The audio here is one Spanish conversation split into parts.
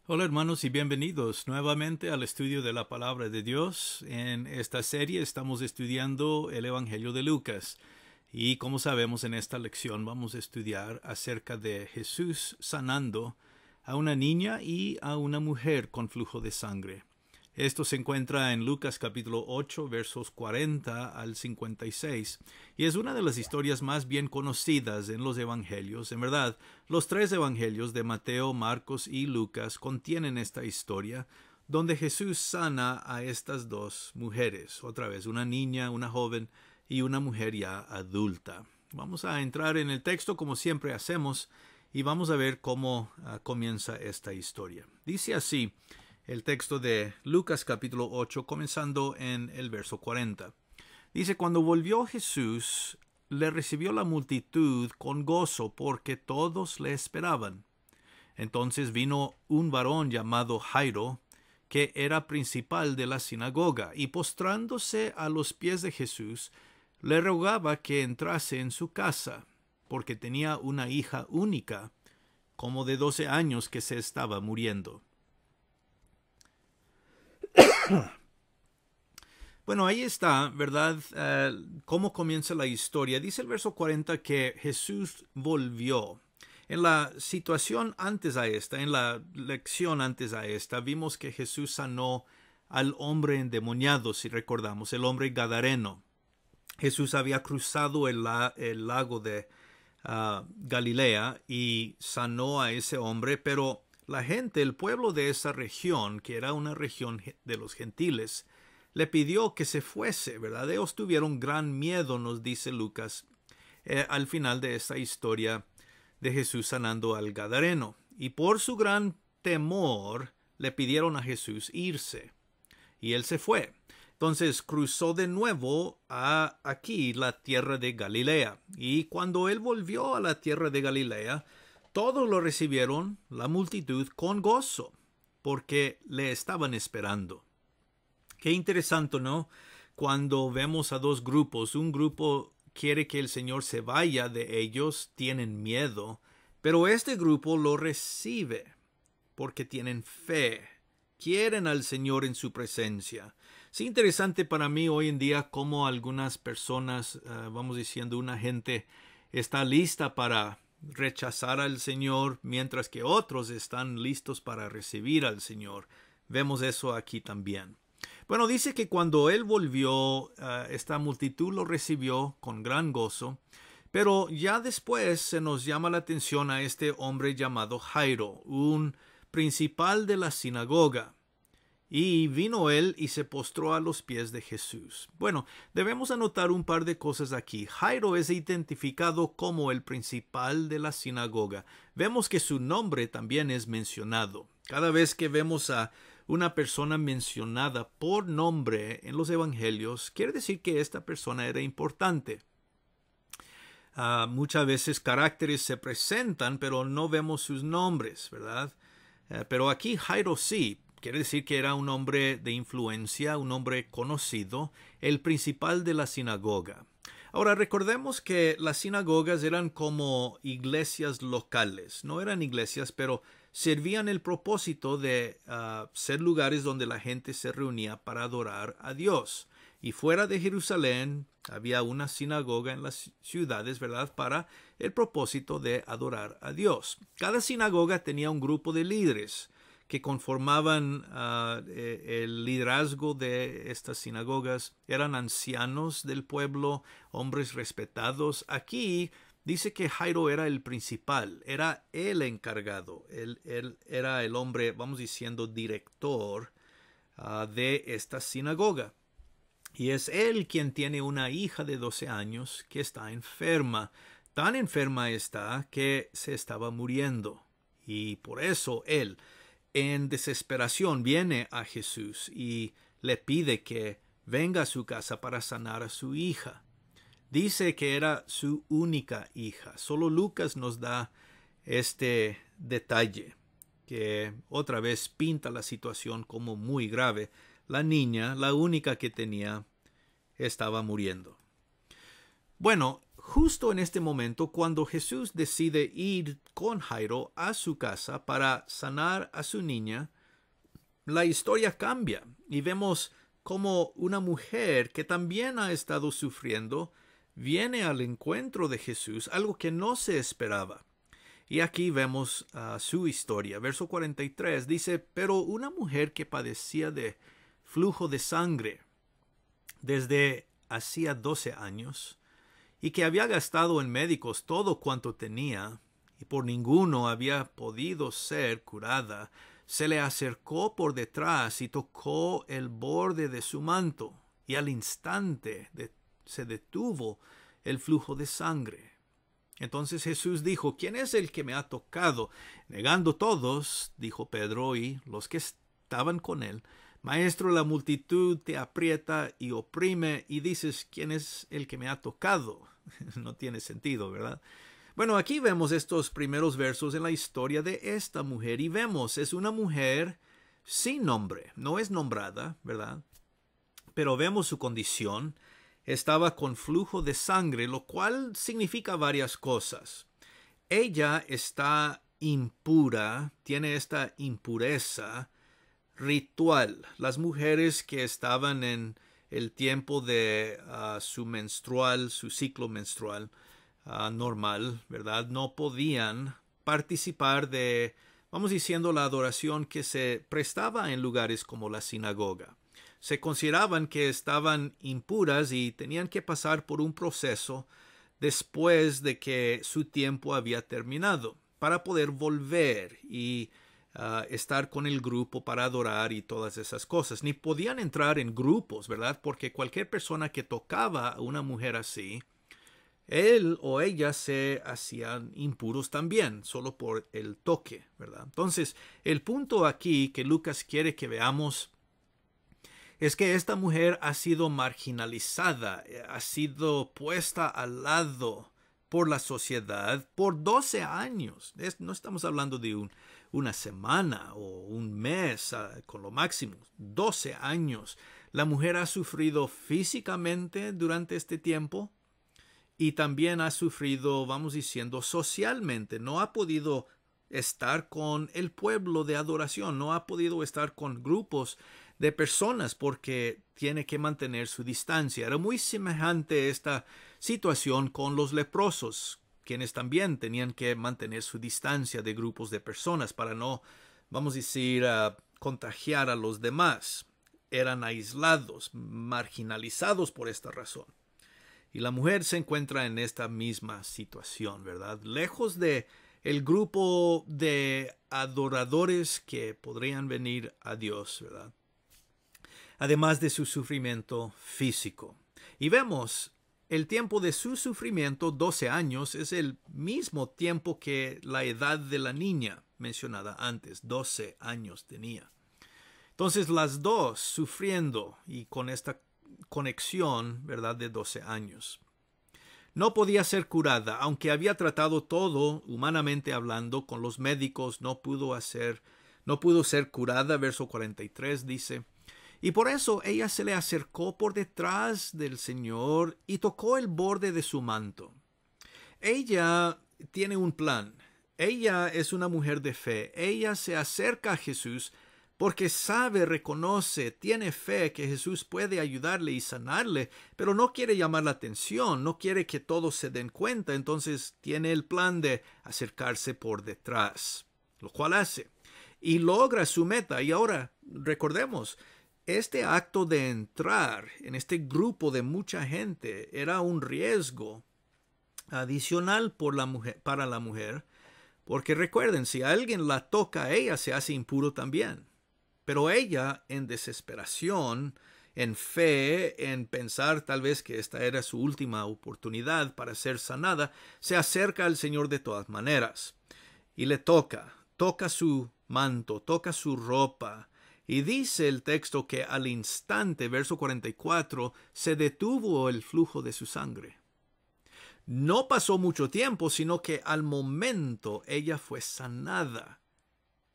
Hola hermanos y bienvenidos nuevamente al estudio de la palabra de Dios. En esta serie estamos estudiando el Evangelio de Lucas y como sabemos en esta lección vamos a estudiar acerca de Jesús sanando a una niña y a una mujer con flujo de sangre. Esto se encuentra en Lucas capítulo 8 versos 40 al 56 y es una de las historias más bien conocidas en los evangelios. En verdad, los tres evangelios de Mateo, Marcos y Lucas contienen esta historia donde Jesús sana a estas dos mujeres, otra vez una niña, una joven y una mujer ya adulta. Vamos a entrar en el texto como siempre hacemos y vamos a ver cómo comienza esta historia. Dice así el texto de Lucas capítulo 8, comenzando en el verso 40. Dice, cuando volvió Jesús, le recibió la multitud con gozo, porque todos le esperaban. Entonces vino un varón llamado Jairo, que era principal de la sinagoga, y postrándose a los pies de Jesús, le rogaba que entrase en su casa, porque tenía una hija única, como de 12 años, que se estaba muriendo. Bueno, ahí está, ¿verdad? ¿Cómo comienza la historia? Dice el verso 40 que Jesús volvió. En la situación antes a esta, en la lección antes a esta, vimos que Jesús sanó al hombre endemoniado, si recordamos, el hombre gadareno. Jesús había cruzado el lago de Galilea y sanó a ese hombre, pero la gente, el pueblo de esa región, que era una región de los gentiles, le pidió que se fuese, ¿verdad? Ellos tuvieron gran miedo, nos dice Lucas, al final de esta historia de Jesús sanando al gadareno. Y por su gran temor le pidieron a Jesús irse. Y él se fue. Entonces cruzó de nuevo a aquí la tierra de Galilea. Y cuando él volvió a la tierra de Galilea, todos lo recibieron, la multitud, con gozo, porque le estaban esperando. Qué interesante, ¿no? Cuando vemos a dos grupos, un grupo quiere que el Señor se vaya de ellos, tienen miedo, pero este grupo lo recibe porque tienen fe, quieren al Señor en su presencia. Es interesante para mí hoy en día cómo algunas personas, vamos diciendo, una gente está lista para rechazar al Señor, mientras que otros están listos para recibir al Señor. Vemos eso aquí también. Bueno, dice que cuando él volvió, esta multitud lo recibió con gran gozo, pero ya después se nos llama la atención a este hombre llamado Jairo, un principal de la sinagoga. Y vino él y se postró a los pies de Jesús. Bueno, debemos anotar un par de cosas aquí. Jairo es identificado como el principal de la sinagoga. Vemos que su nombre también es mencionado. Cada vez que vemos a una persona mencionada por nombre en los evangelios, quiere decir que esta persona era importante. Muchas veces caracteres se presentan, pero no vemos sus nombres, ¿verdad? Pero aquí Jairo sí. Quiere decir que era un hombre de influencia, un hombre conocido, el principal de la sinagoga. Ahora recordemos que las sinagogas eran como iglesias locales. No eran iglesias, pero servían el propósito de ser lugares donde la gente se reunía para adorar a Dios. Y fuera de Jerusalén había una sinagoga en las ciudades, ¿verdad?, para el propósito de adorar a Dios. Cada sinagoga tenía un grupo de líderes que conformaban el liderazgo de estas sinagogas. Eran ancianos del pueblo, hombres respetados. Aquí dice que Jairo era el principal, era el encargado, él era el hombre, vamos diciendo, director de esta sinagoga. Y es él quien tiene una hija de 12 años que está enferma. Tan enferma está que se estaba muriendo. Y por eso él, en desesperación, viene a Jesús y le pide que venga a su casa para sanar a su hija. Dice que era su única hija. Solo Lucas nos da este detalle, que otra vez pinta la situación como muy grave. La niña, la única que tenía, estaba muriendo. Bueno, justo en este momento, cuando Jesús decide ir con Jairo a su casa para sanar a su niña, la historia cambia y vemos cómo una mujer que también ha estado sufriendo viene al encuentro de Jesús, algo que no se esperaba. Y aquí vemos su historia. Verso 43 dice, pero una mujer que padecía de flujo de sangre desde hacía 12 años, y que había gastado en médicos todo cuanto tenía, y por ninguno había podido ser curada, se le acercó por detrás y tocó el borde de su manto, y al instante se detuvo el flujo de sangre. Entonces Jesús dijo, ¿quién es el que me ha tocado? Negando todos, dijo Pedro y los que estaban con él, Maestro, la multitud te aprieta y oprime y dices, ¿quién es el que me ha tocado? No tiene sentido, ¿verdad? Bueno, aquí vemos estos primeros versos en la historia de esta mujer y vemos, es una mujer sin nombre, no es nombrada, ¿verdad? Pero vemos su condición, estaba con flujo de sangre, lo cual significa varias cosas. Ella está impura, tiene esta impureza ritual. Las mujeres que estaban en el tiempo de su ciclo menstrual normal, ¿verdad? No podían participar de, vamos diciendo, la adoración que se prestaba en lugares como la sinagoga. Se consideraban que estaban impuras y tenían que pasar por un proceso después de que su tiempo había terminado para poder volver y estar con el grupo para adorar y todas esas cosas. Ni podían entrar en grupos, ¿verdad? Porque cualquier persona que tocaba a una mujer así, él o ella se hacían impuros también, solo por el toque, ¿verdad? Entonces, el punto aquí que Lucas quiere que veamos es que esta mujer ha sido marginalizada, ha sido puesta al lado por la sociedad por 12 años. No estamos hablando de una semana o un mes con lo máximo, 12 años. La mujer ha sufrido físicamente durante este tiempo y también ha sufrido, vamos diciendo, socialmente. No ha podido estar con el pueblo de adoración, no ha podido estar con grupos de personas porque tiene que mantener su distancia. Era muy semejante esta situación con los leprosos, quienes también tenían que mantener su distancia de grupos de personas para no, vamos a decir, contagiar a los demás. Eran aislados, marginalizados por esta razón. Y la mujer se encuentra en esta misma situación, ¿verdad? Lejos de el grupo de adoradores que podrían venir a Dios, ¿verdad? Además de su sufrimiento físico. Y vemos el tiempo de su sufrimiento, 12 años, es el mismo tiempo que la edad de la niña mencionada antes, 12 años tenía. Entonces las dos sufriendo y con esta conexión, ¿verdad?, de 12 años. No podía ser curada, aunque había tratado todo, humanamente hablando, con los médicos, no pudo ser curada, verso 43 dice. Y por eso ella se le acercó por detrás del Señor y tocó el borde de su manto. Ella tiene un plan. Ella es una mujer de fe. Ella se acerca a Jesús porque sabe, reconoce, tiene fe que Jesús puede ayudarle y sanarle, pero no quiere llamar la atención, no quiere que todos se den cuenta, entonces tiene el plan de acercarse por detrás, lo cual hace, y logra su meta. Y ahora, recordemos, este acto de entrar en este grupo de mucha gente era un riesgo adicional para la mujer, porque recuerden, si alguien la toca, ella se hace impuro también. Pero ella, en desesperación, en fe, en pensar tal vez que esta era su última oportunidad para ser sanada, se acerca al Señor de todas maneras y le toca su manto, toca su ropa. Y dice el texto que al instante, verso 44, se detuvo el flujo de su sangre. No pasó mucho tiempo, sino que al momento ella fue sanada.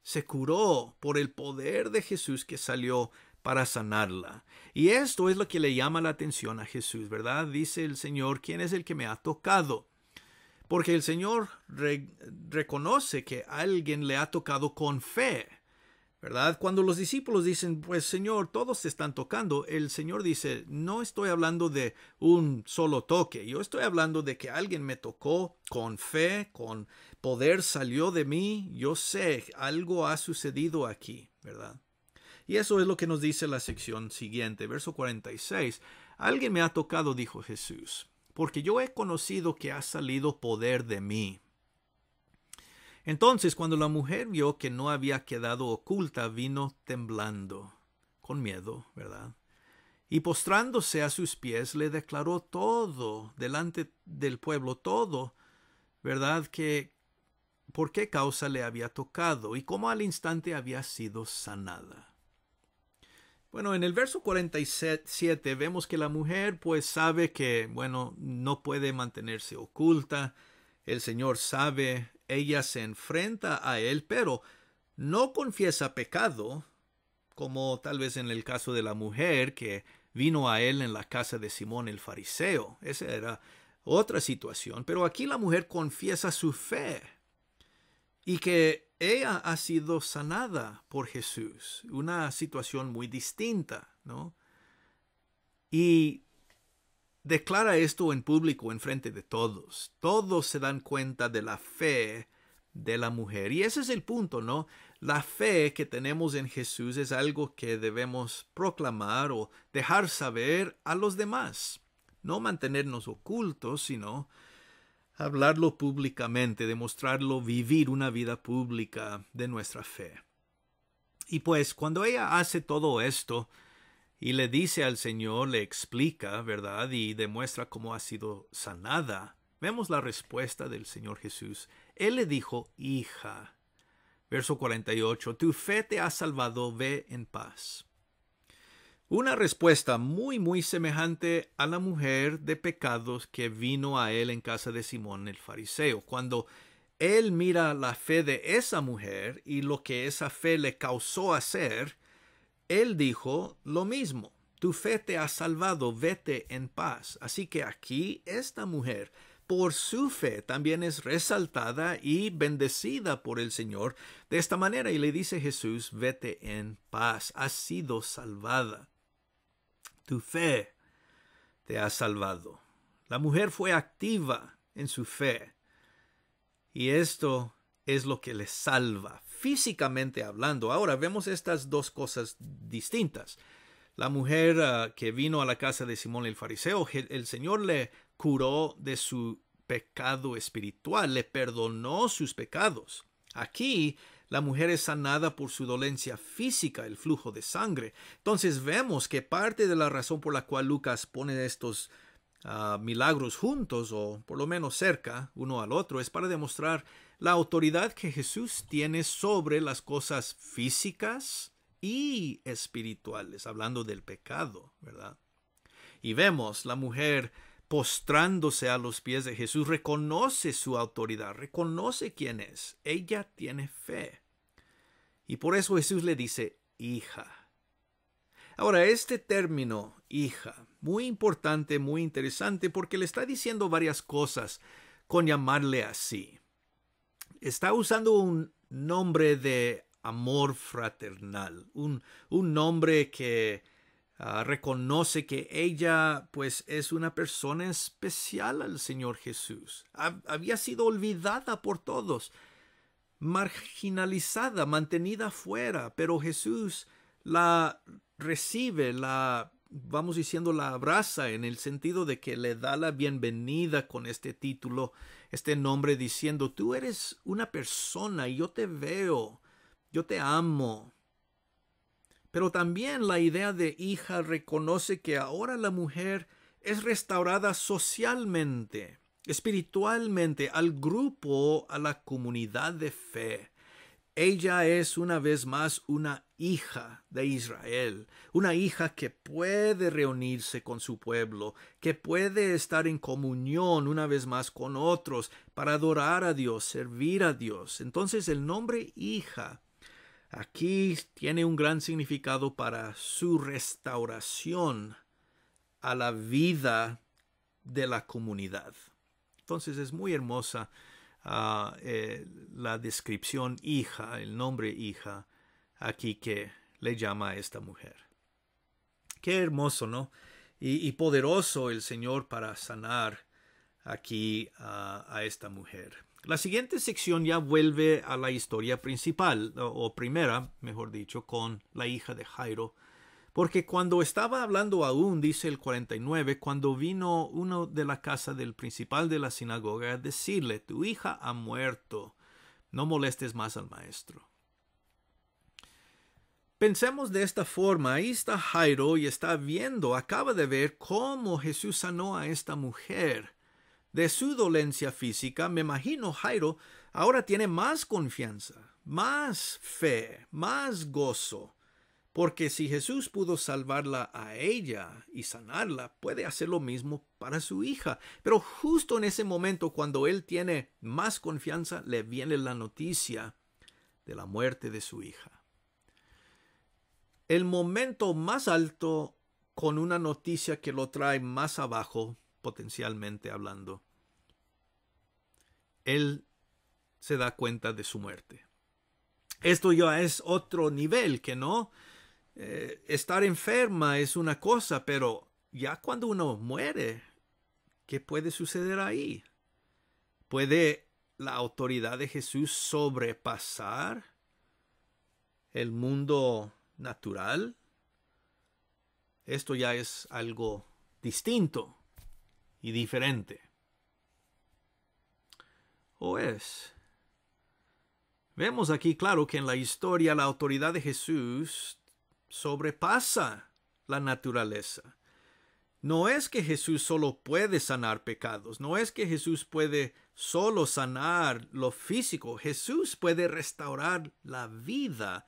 Se curó por el poder de Jesús que salió para sanarla. Y esto es lo que le llama la atención a Jesús, ¿verdad? Dice el Señor, ¿quién es el que me ha tocado? Porque el Señor reconoce que alguien le ha tocado con fe, ¿verdad? Cuando los discípulos dicen, pues Señor, todos te están tocando, el Señor dice, no estoy hablando de un solo toque, yo estoy hablando de que alguien me tocó con fe, con poder salió de mí, yo sé, algo ha sucedido aquí, ¿verdad? Y eso es lo que nos dice la sección siguiente, verso 46. Alguien me ha tocado, dijo Jesús, porque yo he conocido que ha salido poder de mí. Entonces, cuando la mujer vio que no había quedado oculta, vino temblando, con miedo, ¿verdad? Y postrándose a sus pies, le declaró todo delante del pueblo, todo, ¿verdad? Que por qué causa le había tocado y cómo al instante había sido sanada. Bueno, en el verso 47 vemos que la mujer pues sabe que, bueno, no puede mantenerse oculta. El Señor sabe, ella se enfrenta a él, pero no confiesa pecado, como tal vez en el caso de la mujer que vino a él en la casa de Simón el fariseo. Esa era otra situación, pero aquí la mujer confiesa su fe y que ella ha sido sanada por Jesús. Una situación muy distinta, ¿no? Y declara esto en público, en frente de todos. Todos se dan cuenta de la fe de la mujer. Y ese es el punto, ¿no? La fe que tenemos en Jesús es algo que debemos proclamar o dejar saber a los demás. No mantenernos ocultos, sino hablarlo públicamente, demostrarlo, vivir una vida pública de nuestra fe. Y pues cuando ella hace todo esto y le dice al Señor, le explica, ¿verdad? Y demuestra cómo ha sido sanada, vemos la respuesta del Señor Jesús. Él le dijo, hija. Verso 48, tu fe te ha salvado, ve en paz. Una respuesta muy semejante a la mujer de pecados que vino a él en casa de Simón el fariseo. Cuando él mira la fe de esa mujer y lo que esa fe le causó hacer, él dijo lo mismo. Tu fe te ha salvado, vete en paz. Así que aquí esta mujer, por su fe, también es resaltada y bendecida por el Señor de esta manera. Y le dice Jesús, vete en paz, has sido salvada. Tu fe te ha salvado. La mujer fue activa en su fe. Y esto es lo que le salva, físicamente hablando. Ahora vemos estas dos cosas distintas. La mujer que vino a la casa de Simón el fariseo, el Señor le curó de su pecado espiritual, le perdonó sus pecados. Aquí la mujer es sanada por su dolencia física, el flujo de sangre. Entonces vemos que parte de la razón por la cual Lucas pone estos milagros juntos, o por lo menos cerca uno al otro, es para demostrar la autoridad que Jesús tiene sobre las cosas físicas y espirituales, hablando del pecado, ¿verdad? Y vemos la mujer postrándose a los pies de Jesús, reconoce su autoridad, reconoce quién es. Ella tiene fe. Y por eso Jesús le dice, hija. Ahora, este término, hija, muy importante, muy interesante, porque le está diciendo varias cosas con llamarle así. Está usando un nombre de amor fraternal, un nombre que reconoce que ella pues es una persona especial al Señor Jesús. Había sido olvidada por todos, marginalizada, mantenida fuera, pero Jesús la recibe, vamos diciendo, la abraza en el sentido de que le da la bienvenida con este título, este nombre, diciendo, tú eres una persona y yo te veo, yo te amo. Pero también la idea de hija reconoce que ahora la mujer es restaurada socialmente, espiritualmente, al grupo, a la comunidad de fe. Ella es una vez más una hija de Israel, una hija que puede reunirse con su pueblo, que puede estar en comunión una vez más con otros para adorar a Dios, servir a Dios. Entonces el nombre hija aquí tiene un gran significado para su restauración a la vida de la comunidad. Entonces es muy hermosa la descripción hija, el nombre hija, aquí que le llama a esta mujer. Qué hermoso, ¿no? Y poderoso el Señor para sanar aquí a esta mujer. La siguiente sección ya vuelve a la historia principal, o primera, mejor dicho, con la hija de Jairo. Porque cuando estaba hablando aún, dice el 49, cuando vino uno de la casa del principal de la sinagoga a decirle, tu hija ha muerto, no molestes más al maestro. Pensemos de esta forma, ahí está Jairo y está viendo, acaba de ver cómo Jesús sanó a esta mujer. De su dolencia física, me imagino Jairo ahora tiene más confianza, más fe, más gozo. Porque si Jesús pudo salvarla a ella y sanarla, puede hacer lo mismo para su hija. Pero justo en ese momento, cuando él tiene más confianza, le viene la noticia de la muerte de su hija. El momento más alto con una noticia que lo trae más abajo, potencialmente hablando, él se da cuenta de su muerte. Esto ya es otro nivel, que no. Estar enferma es una cosa, pero ya cuando uno muere, ¿qué puede suceder ahí? ¿Puede la autoridad de Jesús sobrepasar el mundo natural? Esto ya es algo distinto y diferente. ¿O es? Vemos aquí claro que en la historia la autoridad de Jesús sobrepasa la naturaleza. No es que Jesús solo puede sanar pecados, no es que Jesús puede solo sanar lo físico, Jesús puede restaurar la vida.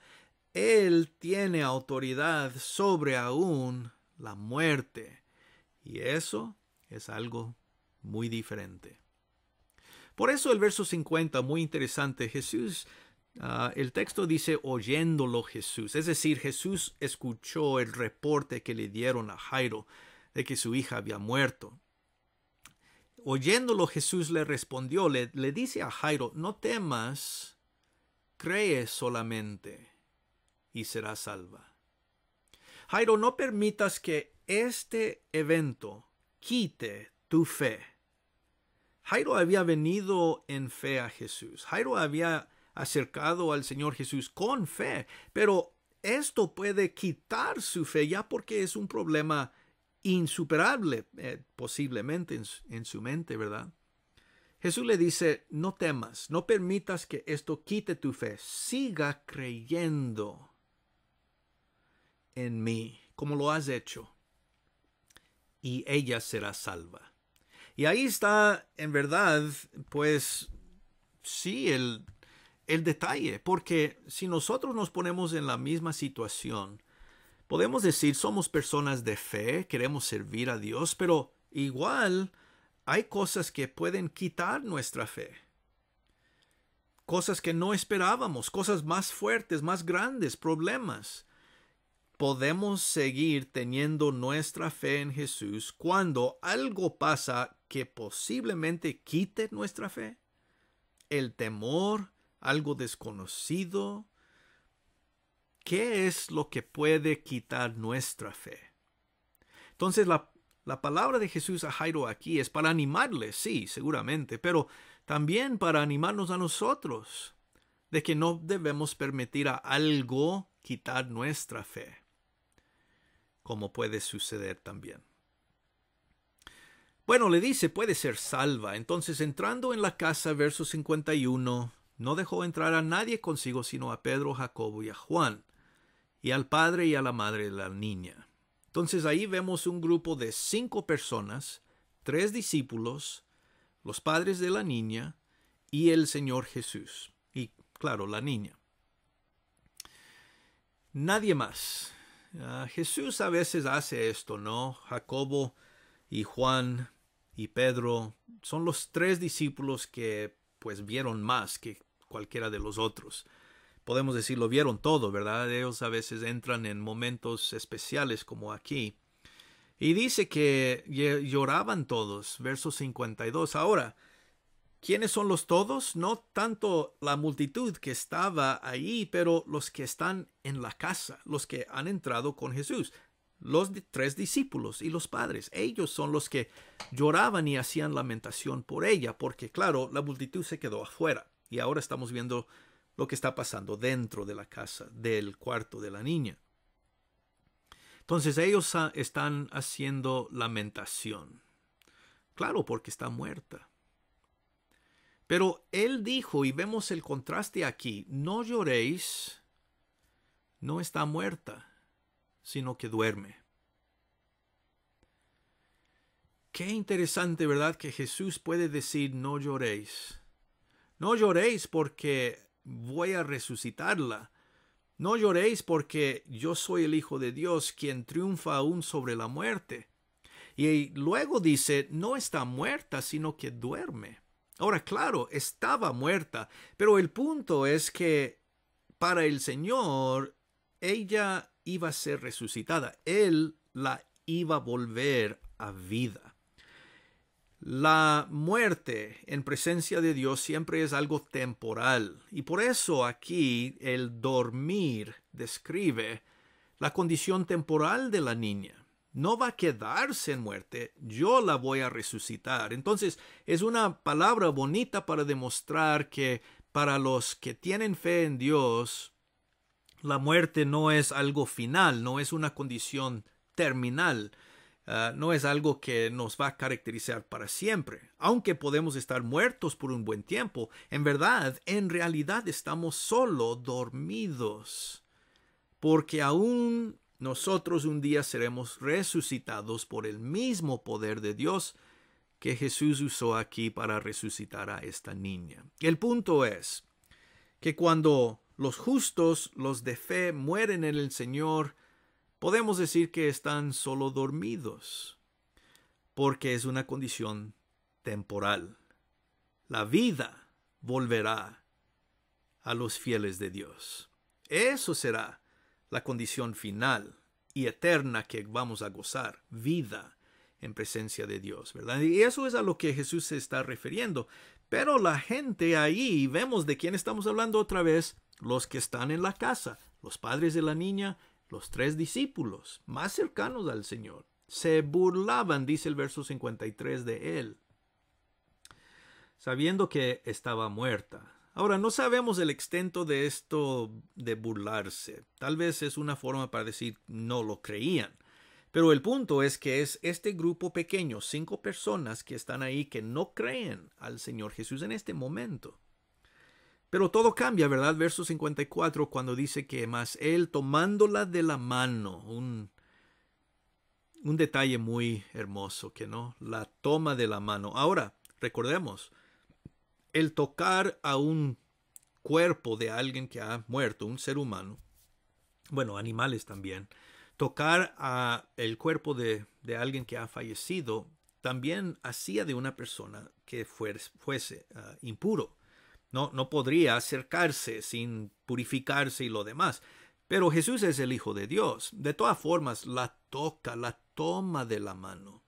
Él tiene autoridad sobre aún la muerte. Y eso es algo muy diferente. Por eso el verso 50, muy interesante, Jesús, el texto dice oyéndolo Jesús. Es decir, Jesús escuchó el reporte que le dieron a Jairo de que su hija había muerto. Oyéndolo Jesús le respondió, le dice a Jairo, no temas, cree solamente y serás salva. Jairo, no permitas que este evento quite tu fe. Jairo había venido en fe a Jesús. Jairo había acercado al Señor Jesús con fe, pero esto puede quitar su fe ya porque es un problema insuperable, posiblemente en su mente, ¿verdad? Jesús le dice, no temas, no permitas que esto quite tu fe, siga creyendo en mí, como lo has hecho, y ella será salva. Y ahí está, en verdad, pues sí, el detalle, porque si nosotros nos ponemos en la misma situación, podemos decir, somos personas de fe, queremos servir a Dios, pero igual hay cosas que pueden quitar nuestra fe. Cosas que no esperábamos, cosas más fuertes, más grandes, problemas. Podemos seguir teniendo nuestra fe en Jesús cuando algo pasa que posiblemente quite nuestra fe. El temor, algo desconocido. ¿Qué es lo que puede quitar nuestra fe? Entonces la palabra de Jesús a Jairo aquí es para animarle, sí, seguramente, pero también para animarnos a nosotros de que no debemos permitir a algo quitar nuestra fe, como puede suceder también. Bueno, le dice, puede ser salva. Entonces, entrando en la casa, verso 51, no dejó entrar a nadie consigo, sino a Pedro, Jacobo y a Juan, y al padre y a la madre de la niña. Entonces, ahí vemos un grupo de 5 personas, 3 discípulos, los padres de la niña y el Señor Jesús. Y, claro, la niña. Nadie más. Jesús a veces hace esto, ¿no? Jacobo y Juan y Pedro son los 3 discípulos que pues vieron más que cualquiera de los otros. podemos decir, lo vieron todo, ¿verdad? Ellos a veces entran en momentos especiales como aquí. Y dice que lloraban todos, verso 52. Ahora, ¿quiénes son los todos? No tanto la multitud que estaba ahí, pero los que están en la casa, los que han entrado con Jesús. Los 3 discípulos y los padres. Ellos son los que lloraban y hacían lamentación por ella, porque claro, la multitud se quedó afuera. Y ahora estamos viendo lo que está pasando dentro de la casa, del cuarto de la niña. Entonces ellos están haciendo lamentación. Claro, porque está muerta. Pero él dijo, y vemos el contraste aquí, no lloréis, no está muerta, sino que duerme. Qué interesante, ¿verdad? Que Jesús puede decir, no lloréis. No lloréis porque voy a resucitarla. No lloréis porque yo soy el Hijo de Dios, quien triunfa aún sobre la muerte. Y luego dice, no está muerta, sino que duerme. Ahora, claro, estaba muerta, pero el punto es que para el Señor, ella iba a ser resucitada. Él la iba a volver a vida. La muerte en presencia de Dios siempre es algo temporal, y por eso aquí el dormir describe la condición temporal de la niña. No va a quedarse en muerte, yo la voy a resucitar. Entonces es una palabra bonita para demostrar que para los que tienen fe en Dios, la muerte no es algo final, no es una condición terminal. No es algo que nos va a caracterizar para siempre. Aunque podemos estar muertos por un buen tiempo, en verdad, en realidad estamos solo dormidos. Porque aún nosotros un día seremos resucitados por el mismo poder de Dios que Jesús usó aquí para resucitar a esta niña. El punto es que cuando los justos, los de fe, mueren en el Señor, podemos decir que están solo dormidos, porque es una condición temporal. La vida volverá a los fieles de Dios. Eso será la condición final y eterna que vamos a gozar, vida en presencia de Dios, ¿verdad? Y eso es a lo que Jesús se está refiriendo. Pero la gente ahí, vemos de quién estamos hablando otra vez, los que están en la casa, los padres de la niña, los 3 discípulos más cercanos al Señor. Se burlaban, dice el verso 53, de él, sabiendo que estaba muerta. Ahora, no sabemos el extent de esto de burlarse. Tal vez es una forma para decir no lo creían. Pero el punto es que es este grupo pequeño, 5 personas que están ahí que no creen al Señor Jesús en este momento. Pero todo cambia, ¿verdad? Verso 54, cuando dice que más él tomándola de la mano, un detalle muy hermoso, que no, la toma de la mano. Ahora, recordemos, el tocar a un cuerpo de alguien que ha muerto, un ser humano, bueno, animales también, tocar a el cuerpo de alguien que ha fallecido, también hacía de una persona que fuese impuro. No podría acercarse sin purificarse y lo demás. Pero Jesús es el Hijo de Dios. De todas formas, la toca, la toma de la mano.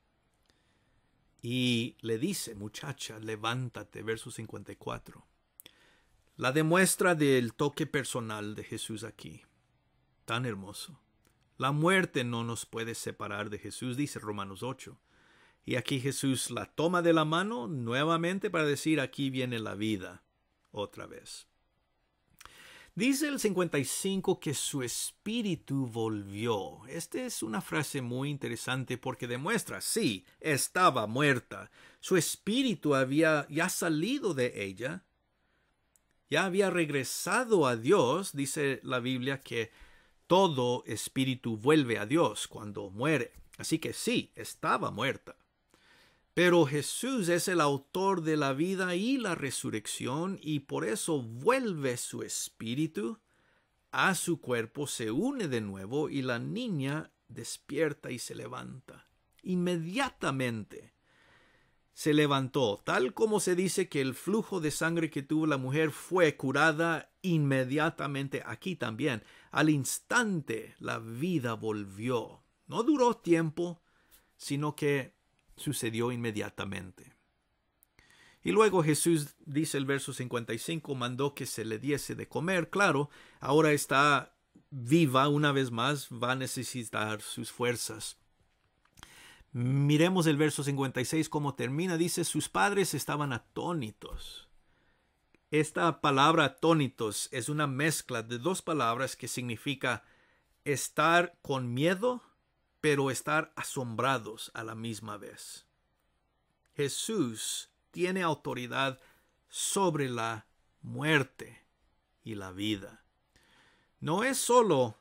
Y le dice, muchacha, levántate, verso 54. La demuestra del toque personal de Jesús aquí. Tan hermoso. La muerte no nos puede separar de Jesús, dice Romanos 8. Y aquí Jesús la toma de la mano nuevamente para decir, aquí viene la vida. Otra vez. Dice el 55 que su espíritu volvió. Esta es una frase muy interesante porque demuestra, sí, estaba muerta. Su espíritu había ya salido de ella. Ya había regresado a Dios. Dice la Biblia que todo espíritu vuelve a Dios cuando muere. Así que sí, estaba muerta. Pero Jesús es el autor de la vida y la resurrección, y por eso vuelve su espíritu a su cuerpo, se une de nuevo y la niña despierta y se levanta. Inmediatamente se levantó, tal como se dice que el flujo de sangre que tuvo la mujer fue curada inmediatamente. Aquí también, al instante, la vida volvió. No duró tiempo, sino que sucedió inmediatamente. Y luego Jesús, dice el verso 55, mandó que se le diese de comer. Claro, ahora está viva una vez más, va a necesitar sus fuerzas. Miremos el verso 56 cómo termina. Dice, sus padres estaban atónitos. Esta palabra atónitos es una mezcla de dos palabras que significa estar con miedo, pero estar asombrados a la misma vez. Jesús tiene autoridad sobre la muerte y la vida. No es solo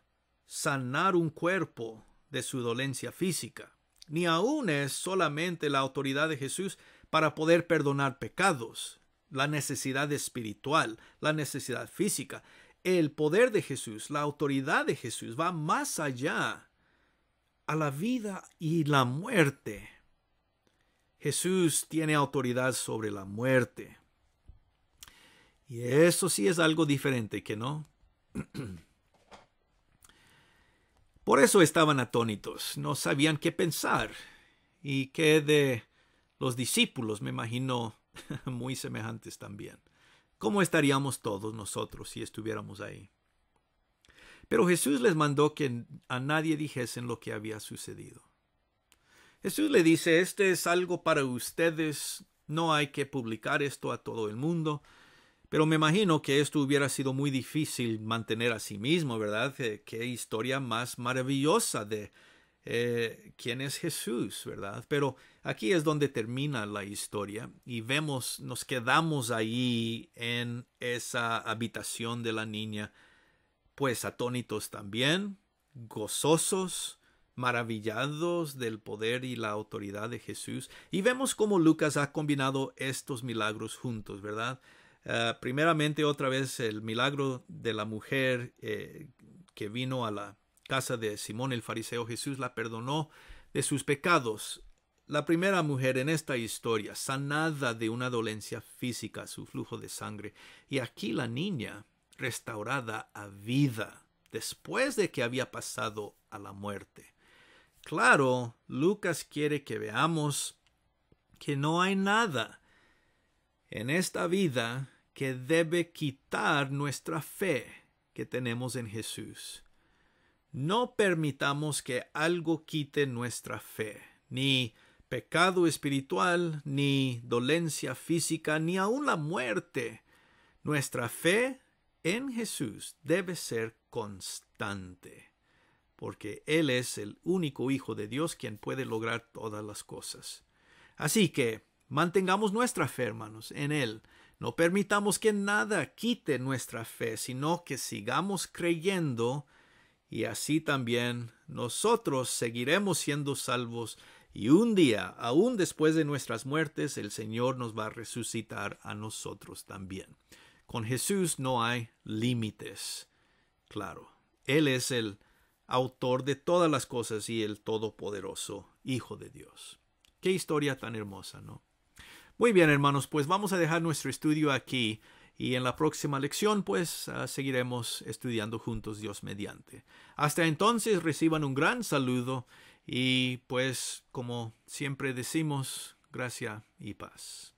sanar un cuerpo de su dolencia física, ni aún es solamente la autoridad de Jesús para poder perdonar pecados, la necesidad espiritual, la necesidad física. El poder de Jesús, la autoridad de Jesús va más allá a la vida y la muerte. Jesús tiene autoridad sobre la muerte. Y eso sí es algo diferente, ¿que no? Por eso estaban atónitos, no sabían qué pensar. Y qué de los discípulos, me imagino, muy semejantes también. ¿Cómo estaríamos todos nosotros si estuviéramos ahí? Pero Jesús les mandó que a nadie dijesen lo que había sucedido. Jesús le dice, este es algo para ustedes, no hay que publicar esto a todo el mundo. Pero me imagino que esto hubiera sido muy difícil mantener a sí mismo, ¿verdad? Qué historia más maravillosa de quién es Jesús, ¿verdad? Pero aquí es donde termina la historia y vemos, nos quedamos ahí en esa habitación de la niña, pues atónitos también, gozosos, maravillados del poder y la autoridad de Jesús. Y vemos cómo Lucas ha combinado estos milagros juntos, ¿verdad? Primeramente, otra vez, el milagro de la mujer que vino a la casa de Simón el fariseo. Jesús la perdonó de sus pecados. La primera mujer en esta historia, sanada de una dolencia física, su flujo de sangre. Y aquí la niña, restaurada a vida, después de que había pasado a la muerte. Claro, Lucas quiere que veamos que no hay nada en esta vida que debe quitar nuestra fe que tenemos en Jesús. No permitamos que algo quite nuestra fe, ni pecado espiritual, ni dolencia física, ni aun la muerte. Nuestra fe en Jesús debe ser constante, porque Él es el único Hijo de Dios quien puede lograr todas las cosas. Así que mantengamos nuestra fe, hermanos, en Él. No permitamos que nada quite nuestra fe, sino que sigamos creyendo y así también nosotros seguiremos siendo salvos y un día, aún después de nuestras muertes, el Señor nos va a resucitar a nosotros también. Con Jesús no hay límites. Claro, Él es el autor de todas las cosas y el todopoderoso Hijo de Dios. Qué historia tan hermosa, ¿no? Muy bien, hermanos, pues vamos a dejar nuestro estudio aquí y en la próxima lección pues seguiremos estudiando juntos, Dios mediante. Hasta entonces reciban un gran saludo y pues como siempre decimos, gracia y paz.